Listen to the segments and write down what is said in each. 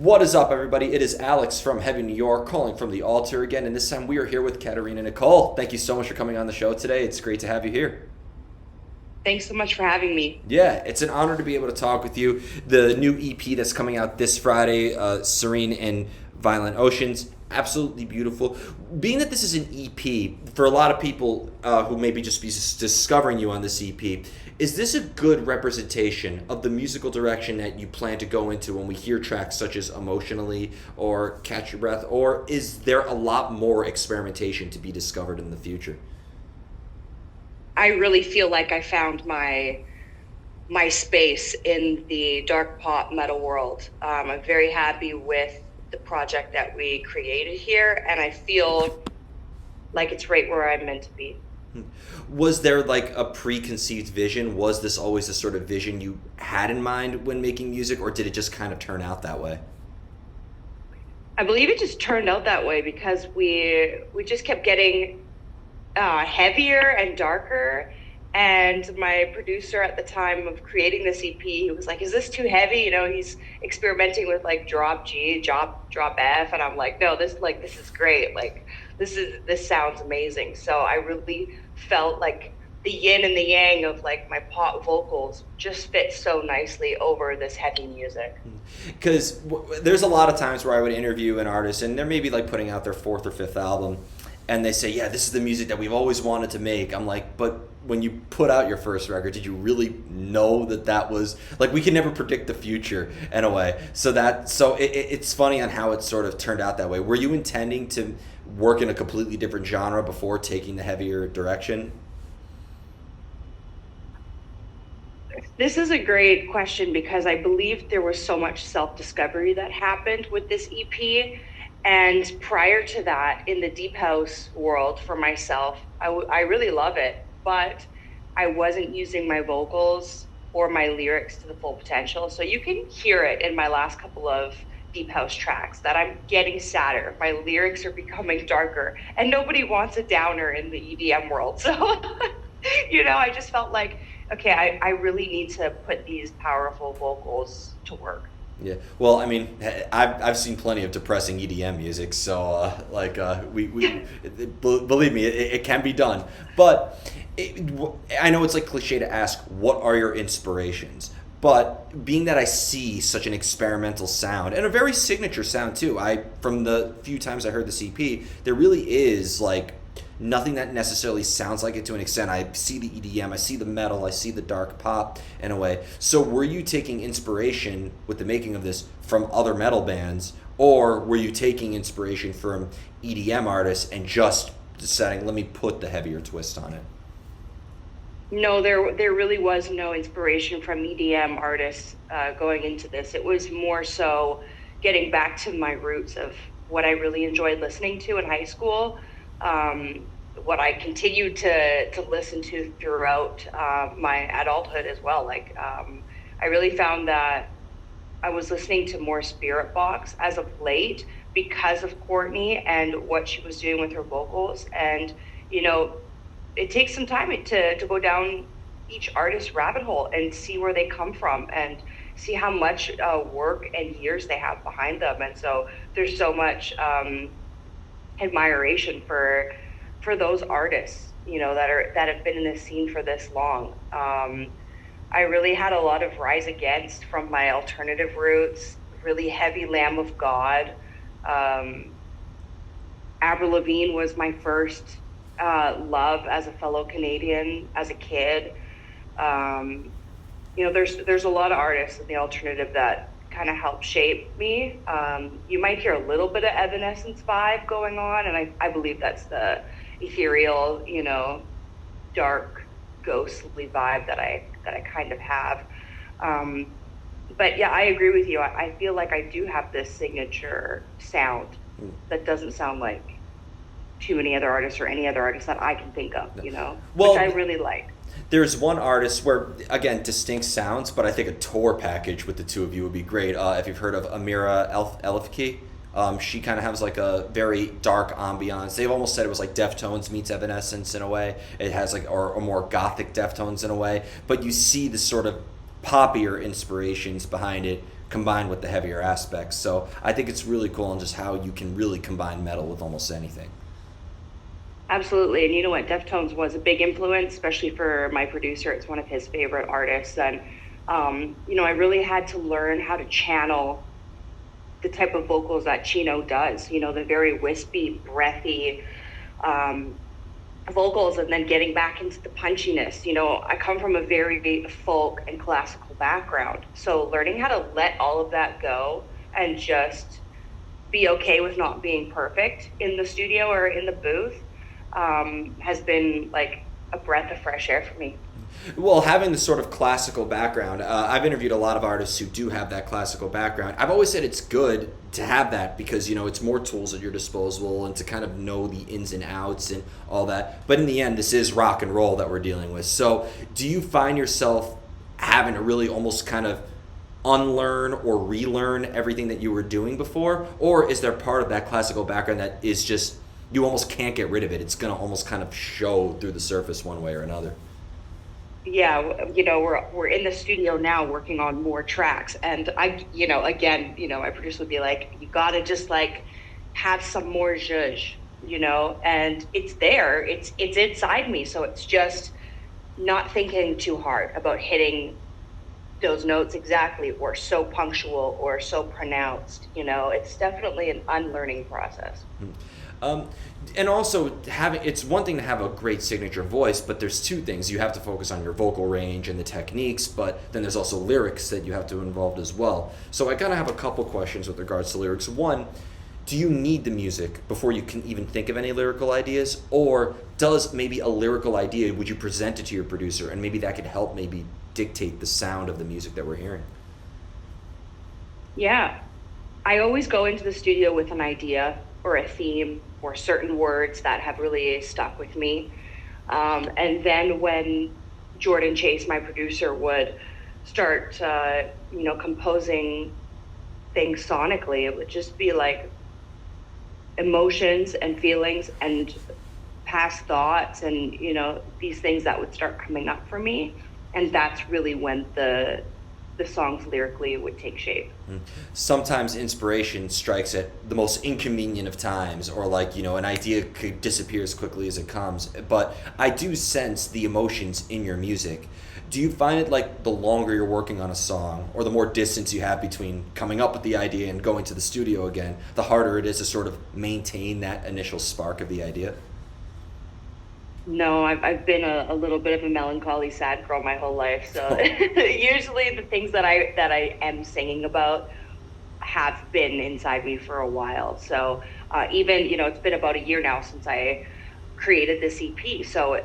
What is up, everybody? It is Alex from Heavy New York calling from the Alto again, and this time we are here with Katerina Nicole. Thank you so much for coming on the show today. It's great to have you here. Thanks so much for having me. Yeah, it's an honor to be able to talk with you. The new EP that's coming out this Friday, Serene and Violent Oceans, absolutely beautiful. Being that this is an EP, for a lot of people who maybe just be discovering you on this EP, is this a good representation of the musical direction that you plan to go into when we hear tracks such as Emotionally or Catch Your Breath, or is there a lot more experimentation to be discovered in the future? I really feel like I found my space in the dark pop metal world. I'm very happy with the project that we created here, and I feel like it's right where I'm meant to be. Was there like a preconceived vision? Was this always the sort of vision you had in mind when making music, or did it just kind of turn out that way? I believe it just turned out that way because we just kept getting heavier and darker. And my producer at the time of creating this EP, he was like, "Is this too heavy?" You know, he's experimenting with like drop G, drop F, and I'm like, "No, this is great. Like, this sounds amazing." So I really felt like the yin and the yang of like my pop vocals just fit so nicely over this heavy music. Because there's a lot of times where I would interview an artist, and they're maybe like putting out their fourth or fifth album, and they say, "Yeah, this is the music that we've always wanted to make." I'm like, but when you put out your first record, did you really know that was like, we can never predict the future in a way? It's funny on how it sort of turned out that way. Were you intending to work in a completely different genre before taking the heavier direction? This is a great question because I believe there was so much self-discovery that happened with this EP. And prior to that, in the deep house world for myself, I really love it, but I wasn't using my vocals or my lyrics to the full potential. So you can hear it in my last couple of deep house tracks that I'm getting sadder. My lyrics are becoming darker, and nobody wants a downer in the EDM world. So, I just felt like, okay, I really need to put these powerful vocals to work. Yeah. Well, I mean, I've seen plenty of depressing EDM music, so believe me, it can be done. But I know it's like cliche to ask, what are your inspirations? But being that I see such an experimental sound and a very signature sound too, from the few times I heard the CP, there really is like nothing that necessarily sounds like it to an extent. I see the EDM, I see the metal, I see the dark pop in a way. So were you taking inspiration with the making of this from other metal bands, or were you taking inspiration from EDM artists and just deciding, let me put the heavier twist on it? No, there really was no inspiration from EDM artists going into this. It was more so getting back to my roots of what I really enjoyed listening to in high school, what I continued to listen to throughout my adulthood as well. Like, I really found that I was listening to more Spirit Box as of late because of Courtney and what she was doing with her vocals. And, it takes some time to go down each artist's rabbit hole and see where they come from and see how much work and years they have behind them. And so there's so much admiration for those artists, that have been in the scene for this long. I really had a lot of Rise Against from my alternative roots, really heavy Lamb of God. Avril Lavigne was my first love as a fellow Canadian as a kid. There's a lot of artists in the alternative that kind of help shape me. You might hear a little bit of Evanescence vibe going on, and I believe that's the ethereal, dark, ghostly vibe that I kind of have. But yeah, I agree with you. I feel like I do have this signature sound that doesn't sound like too many other artists or any other artists that I can think of, Well, which I really like. there's one artist where, again, distinct sounds, but I think a tour package with the two of you would be great. If you've heard of Amira Elifki, she kind of has like a very dark ambiance. They've almost said it was like Deftones meets Evanescence in a way. It has like, or more gothic Deftones in a way, but you see the sort of poppier inspirations behind it combined with the heavier aspects. So I think it's really cool on just how you can really combine metal with almost anything. Absolutely. And you know what? Deftones was a big influence, especially for my producer. It's one of his favorite artists. And, I really had to learn how to channel the type of vocals that Chino does, the very wispy, breathy um, vocals, and then getting back into the punchiness. I come from a very folk and classical background. So learning how to let all of that go and just be okay with not being perfect in the studio or in the booth has been like a breath of fresh air for me. Well, having the sort of classical background, I've interviewed a lot of artists who do have that classical background. I've always said it's good to have that because, it's more tools at your disposal and to kind of know the ins and outs and all that. But in the end, this is rock and roll that we're dealing with. So do you find yourself having to really almost kind of unlearn or relearn everything that you were doing before? Or is there part of that classical background that is just, you almost can't get rid of it? It's going to almost kind of show through the surface one way or another. Yeah, we're in the studio now working on more tracks, and again, my producer would be like, you gotta just like have some more zhuzh, and it's there, it's inside me, so it's just not thinking too hard about hitting those notes exactly, or so punctual or so pronounced. It's definitely an unlearning process. Um, and also it's one thing to have a great signature voice, but there's two things. You have to focus on your vocal range and the techniques, but then there's also lyrics that you have to involve as well. So I kind of have a couple questions with regards to lyrics. One, do you need the music before you can even think of any lyrical ideas? Or does maybe a lyrical idea, would you present it to your producer and maybe that could help maybe dictate the sound of the music that we're hearing? Yeah, I always go into the studio with an idea or a theme or certain words that have really stuck with me. And then when Jordan Chase, my producer, would start, composing things sonically, it would just be like emotions and feelings and past thoughts and, these things that would start coming up for me. And that's really when the songs lyrically would take shape. Sometimes inspiration strikes at the most inconvenient of times, or like, an idea could disappear as quickly as it comes. But I do sense the emotions in your music. Do you find it like the longer you're working on a song, or the more distance you have between coming up with the idea and going to the studio again, the harder it is to sort of maintain that initial spark of the idea? No, I've been a little bit of a melancholy, sad girl my whole life. So usually the things that I am singing about have been inside me for a while. So even it's been about a year now since I created this EP. So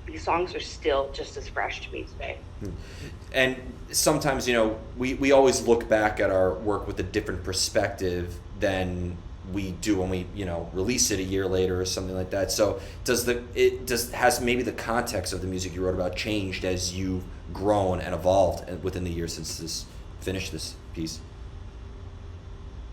these songs are still just as fresh to me today. And sometimes we always look back at our work with a different perspective than we do when we release it a year later or something like that. So has maybe the context of the music you wrote about changed as you've grown and evolved within the years since finished this piece?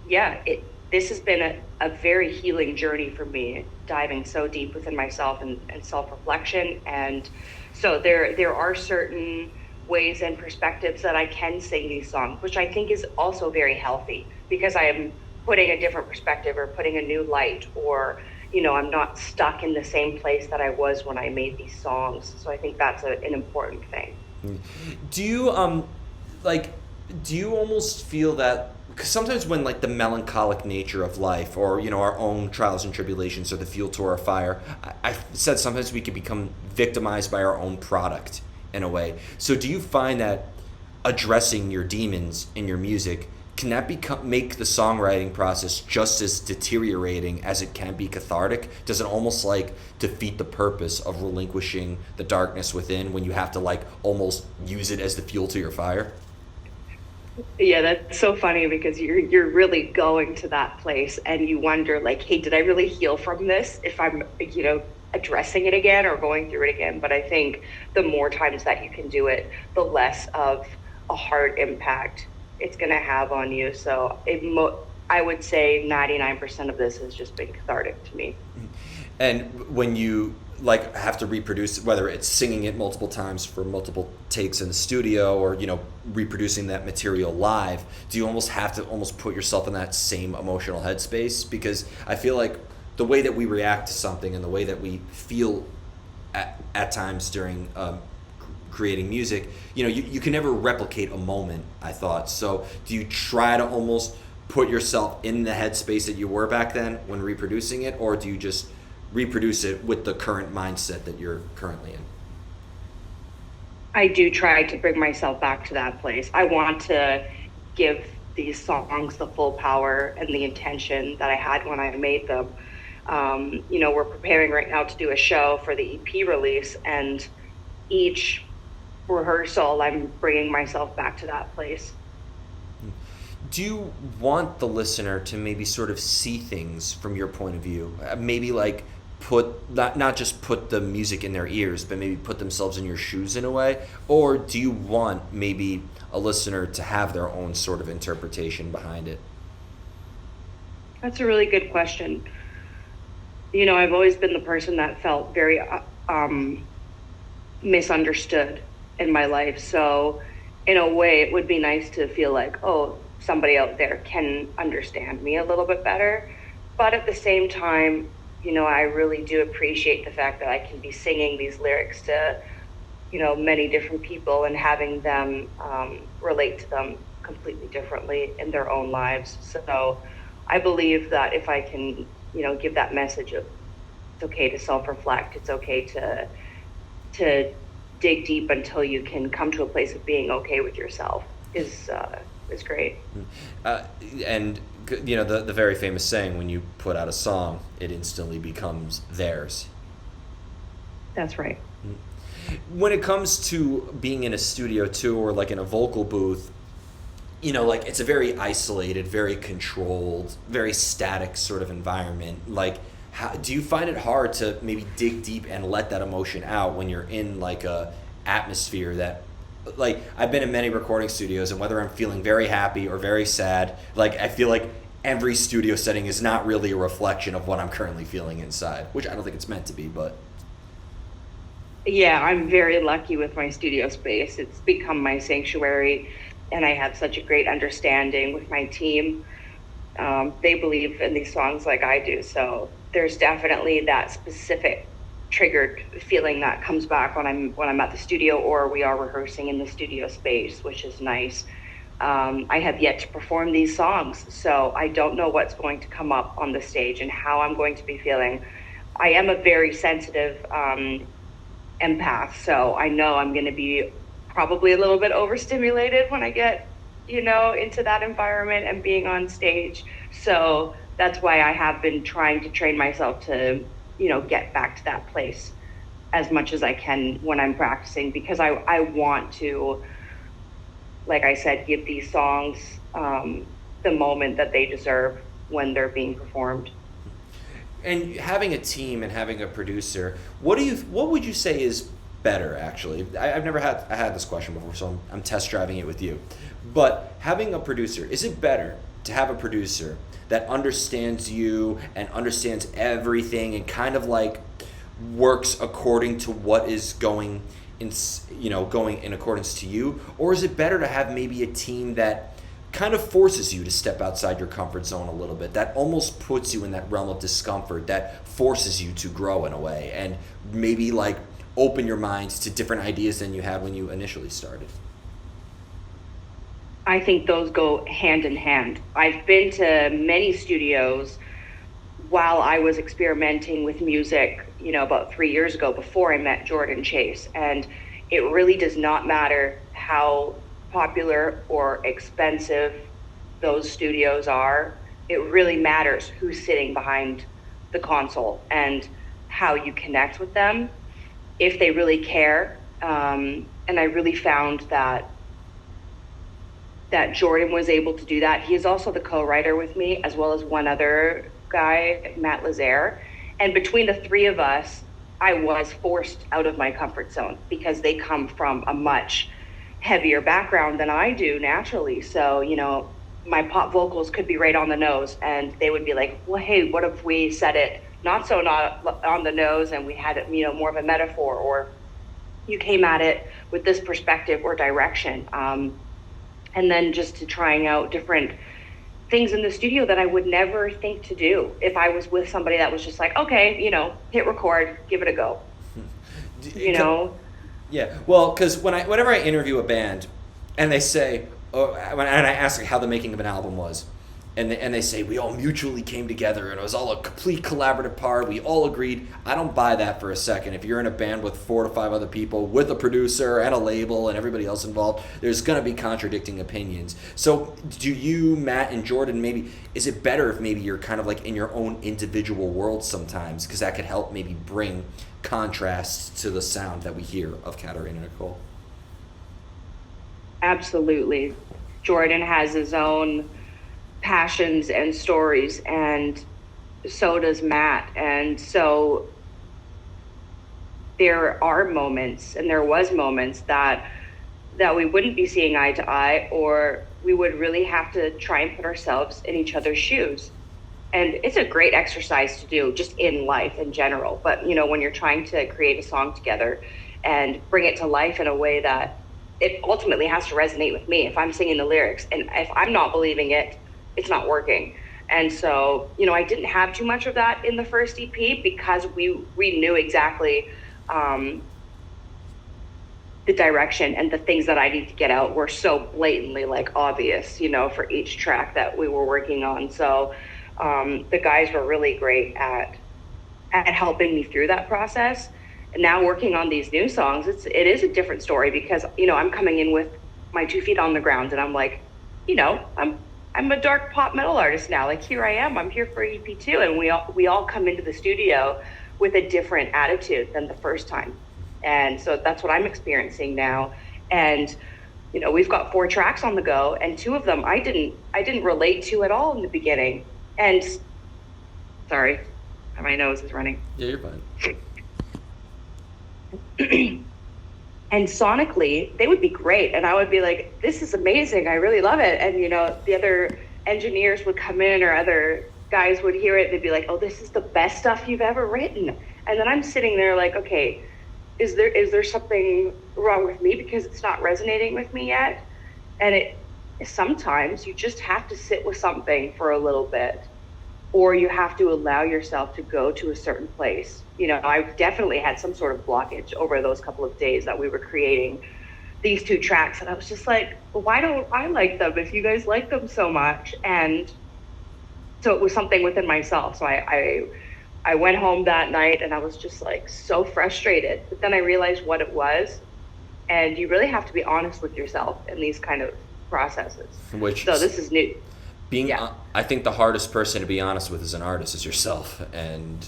Yeah, this has been a very healing journey for me, diving so deep within myself and self-reflection. And so there are certain ways and perspectives that I can sing these songs, which I think is also very healthy, because I am putting a different perspective or putting a new light, or I'm not stuck in the same place that I was when I made these songs. So I think that's an important thing. Do you do you almost feel that, because sometimes when like the melancholic nature of life, or our own trials and tribulations are the fuel to our fire, I've said sometimes we can become victimized by our own product in a way. So do you find that addressing your demons in your music, can that make the songwriting process just as deteriorating as it can be cathartic? Does it almost like defeat the purpose of relinquishing the darkness within when you have to like almost use it as the fuel to your fire? Yeah, that's so funny, because you're really going to that place and you wonder like, hey, did I really heal from this if I'm addressing it again or going through it again? But I think the more times that you can do it, the less of a hard impact it's going to have on you. So I would say 99% of this has just been cathartic to me. And when you like have to reproduce, whether it's singing it multiple times for multiple takes in the studio, or reproducing that material live, do you almost have to almost put yourself in that same emotional headspace? Because I feel like the way that we react to something and the way that we feel at times during creating music, you can never replicate a moment, I thought. So do you try to almost put yourself in the headspace that you were back then when reproducing it, or do you just reproduce it with the current mindset that you're currently in? I do try to bring myself back to that place. I want to give these songs the full power and the intention that I had when I made them. We're preparing right now to do a show for the EP release, and each rehearsal, I'm bringing myself back to that place. Do you want the listener to maybe sort of see things from your point of view? Maybe like put not just put the music in their ears, but maybe put themselves in your shoes in a way? Or do you want maybe a listener to have their own sort of interpretation behind it? That's a really good question. I've always been the person that felt very misunderstood in my life. So, in a way, it would be nice to feel like, oh, somebody out there can understand me a little bit better. But at the same time, I really do appreciate the fact that I can be singing these lyrics to, many different people and having them relate to them completely differently in their own lives. So I believe that if I can, give that message of it's okay to self-reflect, it's okay to dig deep until you can come to a place of being okay with yourself is great. And the very famous saying, when you put out a song, it instantly becomes theirs. That's right. When it comes to being in a studio too, or like in a vocal booth, like it's a very isolated, very controlled, very static sort of environment. Like, how do you find it hard to maybe dig deep and let that emotion out when you're in like a atmosphere that, like, I've been in many recording studios, and whether I'm feeling very happy or very sad, like I feel like every studio setting is not really a reflection of what I'm currently feeling inside, which I don't think it's meant to be, but Yeah, I'm very lucky with my studio space. It's become my sanctuary, and I have such a great understanding with my team. They believe in these songs like I do, so there's definitely that specific triggered feeling that comes back when I'm at the studio, or we are rehearsing in the studio space, which is nice. I have yet to perform these songs, so I don't know what's going to come up on the stage and how I'm going to be feeling. I am a very sensitive empath, so I know I'm going to be probably a little bit overstimulated when I get, into that environment and being on stage. So that's why I have been trying to train myself to, get back to that place as much as I can when I'm practicing, because I want to, like I said, give these songs the moment that they deserve when they're being performed. And having a team and having a producer, what would you say is better? Actually, I've never had this question before, so I'm test driving it with you. But having a producer, is it better to have a producer that understands you and understands everything and kind of like works according to what is going in accordance to you, or is it better to have maybe a team that kind of forces you to step outside your comfort zone a little bit, that almost puts you in that realm of discomfort, that forces you to grow in a way and maybe like open your minds to different ideas than you had when you initially started? I think those go hand in hand. I've been to many studios while I was experimenting with music, about 3 years ago before I met Jordan Chase. And it really does not matter how popular or expensive those studios are. It really matters who's sitting behind the console and how you connect with them, if they really care. And I really found that Jordan was able to do that. He is also the co-writer with me, as well as one other guy, Matt Lazaire. And between the three of us, I was forced out of my comfort zone because they come from a much heavier background than I do naturally. So, my pop vocals could be right on the nose, and they would be like, well, hey, what if we set it not so not on the nose, and we had, more of a metaphor, or you came at it with this perspective or direction. And then just to trying out different things in the studio that I would never think to do if I was with somebody that was just like, okay, hit record, give it a go, you know? Yeah, well, because whenever I interview a band, and they say, and I ask like, how the making of an album was, and they say we all mutually came together and it was all a complete collaborative part. We all agreed. I don't buy that for a second. If you're in a band with 4 to 5 other people, with a producer and a label and everybody else involved, there's going to be contradicting opinions. So, do you, Matt and Jordan, maybe is it better if maybe you're kind of like in your own individual world sometimes, because that could help maybe bring contrasts to the sound that we hear of Katerina Nicole? Absolutely. Jordan has his own passions and stories, and so does Matt. And so there are moments, and there was moments that we wouldn't be seeing eye to eye, or we would really have to try and put ourselves in each other's shoes. And it's a great exercise to do just in life in general. But, when you're trying to create a song together and bring it to life in a way that it ultimately has to resonate with me. If I'm singing the lyrics and if I'm not believing it, it's not working. And so, I didn't have too much of that in the first EP, because we knew exactly the direction, and the things that I need to get out were so blatantly like obvious, for each track that we were working on. So the guys were really great at helping me through that process. And now working on these new songs, it is a different story, because I'm coming in with my 2 feet on the ground, and I'm like, I'm a dark pop metal artist now. Like, here I am. I'm here for EP2, and we all come into the studio with a different attitude than the first time. And so that's what I'm experiencing now. And we've got 4 tracks on the go, and 2 of them I didn't relate to at all in the beginning. And sorry, my nose is running. Yeah, you're fine. And sonically, they would be great, and I would be like, this is amazing, I really love it. And the other engineers would come in, or other guys would hear it, they'd be like, oh, this is the best stuff you've ever written. And then I'm sitting there like, okay, is there something wrong with me because it's not resonating with me yet? And sometimes you just have to sit with something for a little bit, or you have to allow yourself to go to a certain place. I definitely had some sort of blockage over those couple of days that we were creating these 2 tracks. And I was just like, well, why don't I like them if you guys like them so much? And so it was something within myself. So I went home that night, and I was just like so frustrated. But then I realized what it was. And you really have to be honest with yourself in these kind of processes. So this is new. I think the hardest person to be honest with as an artist is yourself, and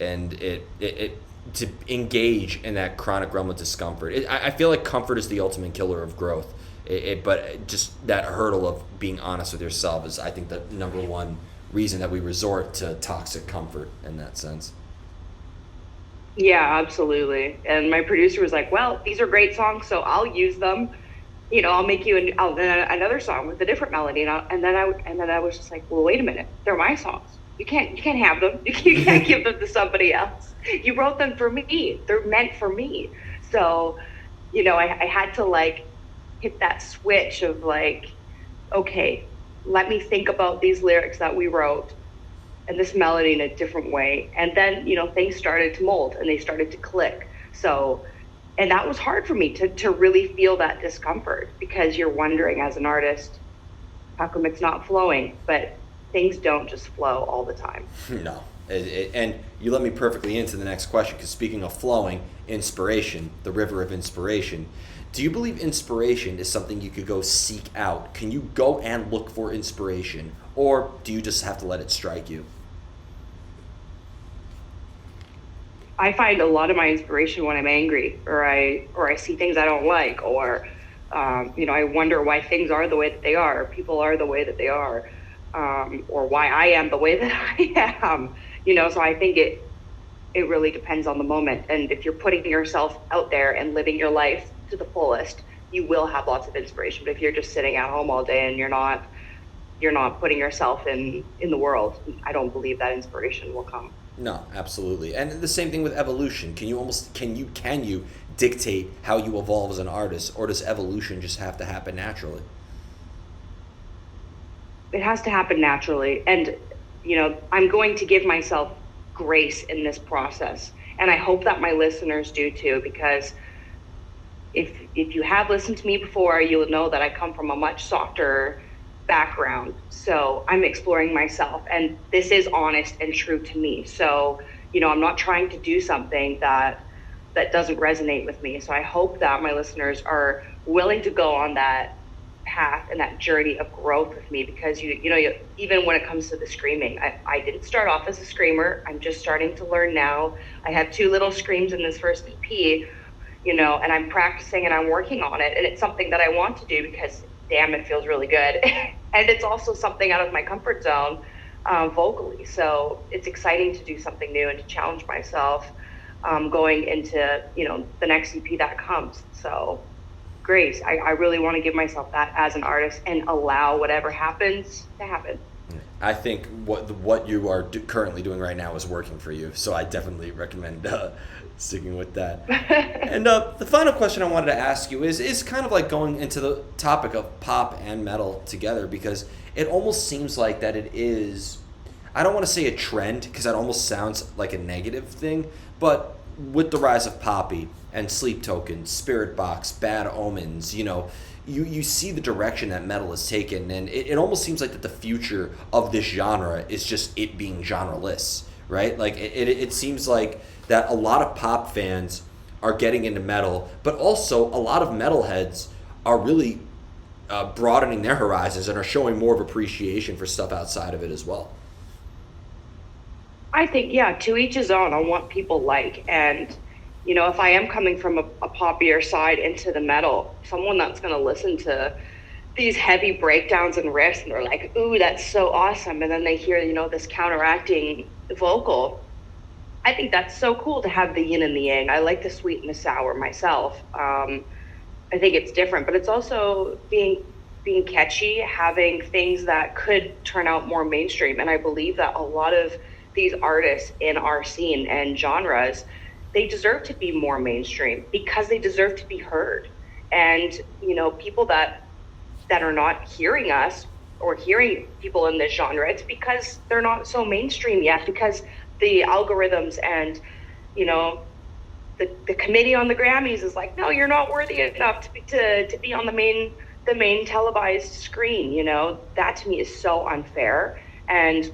it to engage in that chronic realm of discomfort. I feel like comfort is the ultimate killer of growth. But just that hurdle of being honest with yourself is, I think, the number one reason that we resort to toxic comfort in that sense. Yeah, absolutely. And my producer was like, well, these are great songs, so I'll use them. I'll make you another song with a different melody. And then I was just like, well, wait a minute, they're my songs. You can't have them. You can't give them to somebody else. You wrote them for me. They're meant for me. So, I had to like hit that switch of like, okay, let me think about these lyrics that we wrote and this melody in a different way. And then, things started to mold and they started to click. So, and that was hard for me to really feel that discomfort, because you're wondering as an artist, how come it's not flowing? But things don't just flow all the time. No. And you let me perfectly into the next question, because speaking of flowing, inspiration, the river of inspiration, do you believe inspiration is something you could go seek out? Can you go and look for inspiration, or do you just have to let it strike you? I find a lot of my inspiration when I'm angry, or I see things I don't like, or I wonder why things are the way that they are, or people are the way that they are, or why I am the way that I am. So I think it really depends on the moment. And if you're putting yourself out there and living your life to the fullest, you will have lots of inspiration. But if you're just sitting at home all day and you're not putting yourself in the world, I don't believe that inspiration will come. No, absolutely. And the same thing with evolution. Can you dictate how you evolve as an artist, or does evolution just have to happen naturally? It has to happen naturally. And, I'm going to give myself grace in this process. And I hope that my listeners do too, because if you have listened to me before, you'll know that I come from a much softer background. So I'm exploring myself, and this is honest and true to me. So, I'm not trying to do something that doesn't resonate with me. So I hope that my listeners are willing to go on that path and that journey of growth with me, because even when it comes to the screaming, I didn't start off as a screamer. I'm just starting to learn now. I have two little screams in this first EP, and I'm practicing and I'm working on it, and it's something that I want to do because damn, it feels really good. And it's also something out of my comfort zone, vocally. So it's exciting to do something new and to challenge myself, going into the next EP that comes. So grace, I really want to give myself that as an artist and allow whatever happens to happen. I think what you are currently doing right now is working for you, so I definitely recommend sticking with that. And the final question I wanted to ask you is kind of like going into the topic of pop and metal together, because it almost seems like that it is, I don't want to say a trend because that almost sounds like a negative thing, but with the rise of Poppy and Sleep Token, Spirit Box, Bad Omens, you see the direction that metal has taken, and it almost seems like that the future of this genre is just it being genreless, right? Like it seems like that a lot of pop fans are getting into metal, but also a lot of metalheads are really broadening their horizons and are showing more of appreciation for stuff outside of it as well. I think, yeah, to each his own on what people like. And, if I am coming from a poppier side into the metal, someone that's going to listen to these heavy breakdowns and riffs and they're like, ooh, that's so awesome. And then they hear, this counteracting vocal. I think that's so cool to have the yin and the yang. I like the sweet and the sour myself. I think it's different, but it's also being catchy, having things that could turn out more mainstream. And I believe that a lot of these artists in our scene and genres, they deserve to be more mainstream because they deserve to be heard. And people that are not hearing us or hearing people in this genre, it's because they're not so mainstream yet, because the algorithms and the committee on the Grammys is like, no, you're not worthy enough to be on the main televised screen. That to me is so unfair. And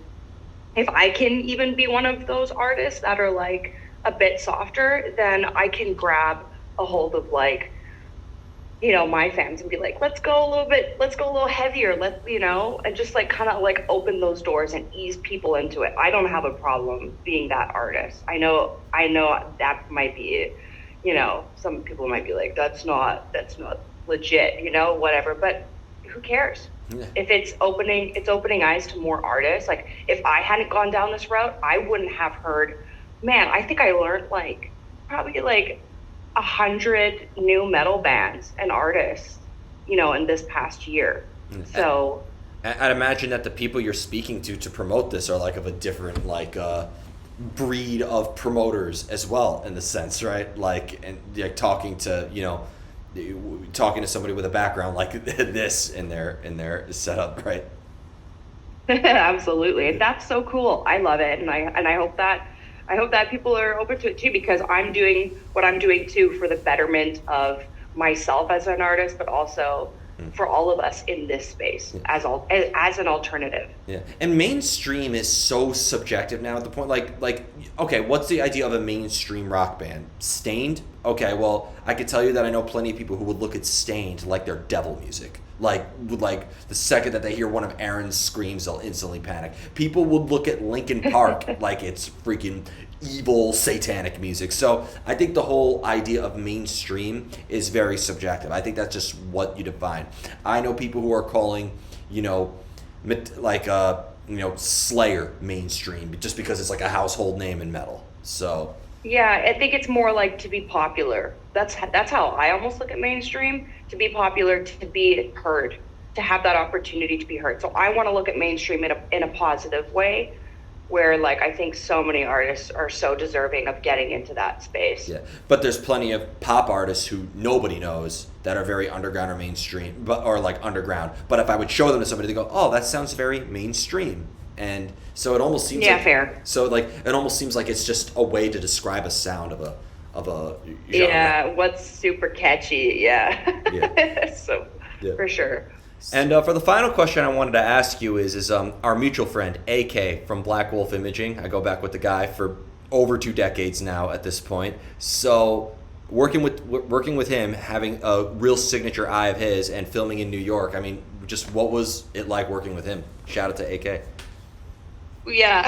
if I can even be one of those artists that are like a bit softer, then I can grab a hold of my fans and be like, let's go a little heavier, and just like kind of like open those doors and ease people into it. I don't have a problem being that artist. I know that might be, some people might be like, that's not legit, whatever, but who cares? Yeah. If it's opening eyes to more artists. Like if I hadn't gone down this route, I wouldn't have heard, man, I think I learned probably 100 new metal bands and artists, in this past year. So I'd imagine that the people you're speaking to promote this are like of a different breed of promoters as well, in the sense, right? Talking to somebody with a background like this in their setup, right? Absolutely. And that's so cool. I love it. And I hope that people are open to it too, because I'm doing what I'm doing too for the betterment of myself as an artist, but also for all of us in this space as an alternative. Yeah. And mainstream is so subjective now, at the point okay, what's the idea of a mainstream rock band? Stained? Okay, well, I could tell you that I know plenty of people who would look at Stained like they're devil music. Like the second that they hear one of Aaron's screams, they'll instantly panic. People would look at Linkin Park like it's freaking evil satanic music. So I think the whole idea of mainstream is very subjective. I think that's just what you define. I know people who are calling, Slayer mainstream just because it's like a household name in metal. So yeah, I think it's more like to be popular. That's how I almost look at mainstream. To be popular, to be heard, to have that opportunity to be heard. So I want to look at mainstream in a positive way, where like I think so many artists are so deserving of getting into that space. Yeah, but there's plenty of pop artists who nobody knows that are very underground or mainstream, but or like underground. But if I would show them to somebody, they go, "Oh, that sounds very mainstream," and so it almost seems Yeah, like fair. so like it almost seems like it's just a way to describe a sound of a genre. Yeah, what's super catchy? Yeah, Yeah. So yeah. for sure. And for the final question I wanted to ask you is our mutual friend AK from Black Wolf Imaging. I go back with the guy for over 2 decades now at this point. So working with him, having a real signature eye of his, and filming in New York. I mean, just what was it like working with him? Shout out to AK. Yeah,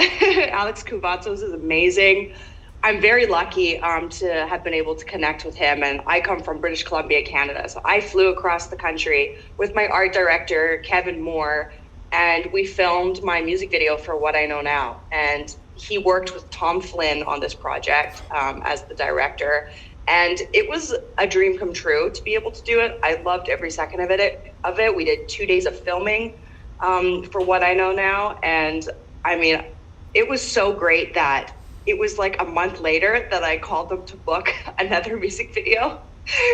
Alex Kuvatzos is amazing. I'm very lucky to have been able to connect with him. And I come from British Columbia, Canada. So I flew across the country with my art director, Kevin Moore, and we filmed my music video for What I Know Now. And he worked with Tom Flynn on this project as the director. And it was a dream come true to be able to do it. I loved every second of it. We did 2 days of filming for What I Know Now. And I mean, it was so great that it was like a month later that I called them to book another music video.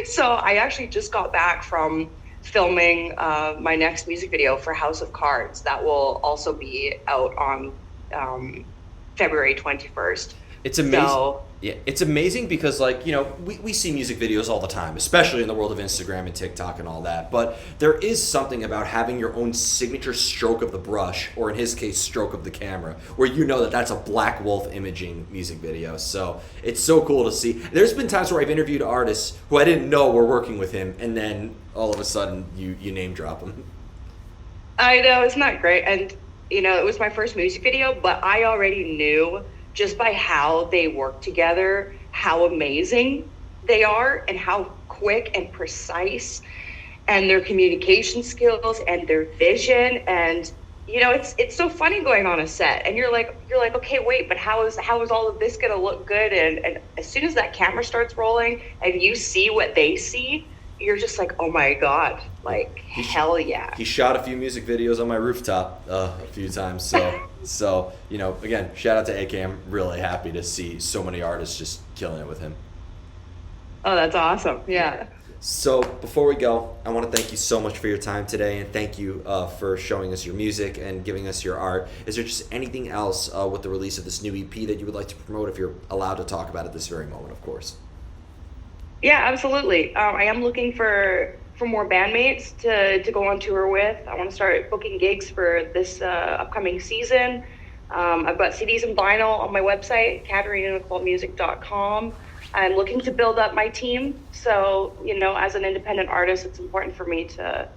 So I actually just got back from filming my next music video for House of Cards that will also be out on February 21st. It's amazing. So, Yeah, it's amazing because, like, we see music videos all the time, especially in the world of Instagram and TikTok and all that. But there is something about having your own signature stroke of the brush, or in his case, stroke of the camera, where you know that that's a Black Wolf Imaging music video. So it's so cool to see. There's been times where I've interviewed artists who I didn't know were working with him, and then all of a sudden you name drop them. I know, it's not great. And, it was my first music video, but I already knew just by how they work together, how amazing they are and how quick and precise, and their communication skills and their vision. And, it's so funny going on a set and you're like, okay, wait, but how is all of this going to look good? And as soon as that camera starts rolling and you see what they see, you're just like, oh my God, like, hell yeah. He shot a few music videos on my rooftop a few times. So, again, shout out to AK. I'm really happy to see so many artists just killing it with him. Oh, that's awesome. Yeah. So before we go, I want to thank you so much for your time today, and thank you for showing us your music and giving us your art. Is there just anything else with the release of this new EP that you would like to promote, if you're allowed to talk about it this very moment, of course? Yeah, absolutely. I am looking for more bandmates to go on tour with. I want to start booking gigs for this upcoming season. I've got CDs and vinyl on my website, KaterinaNicoleMusic.com. I'm looking to build up my team. So, as an independent artist, it's important for me to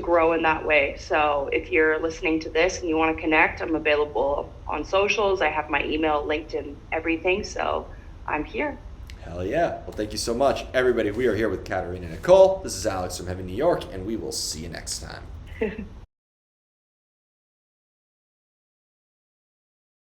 grow in that way. So if you're listening to this and you want to connect, I'm available on socials. I have my email linked in everything. So I'm here. Hell yeah. Well, thank you so much. Everybody, we are here with Katerina Nicole. This is Alex from Heaven, New York, and we will see you next time.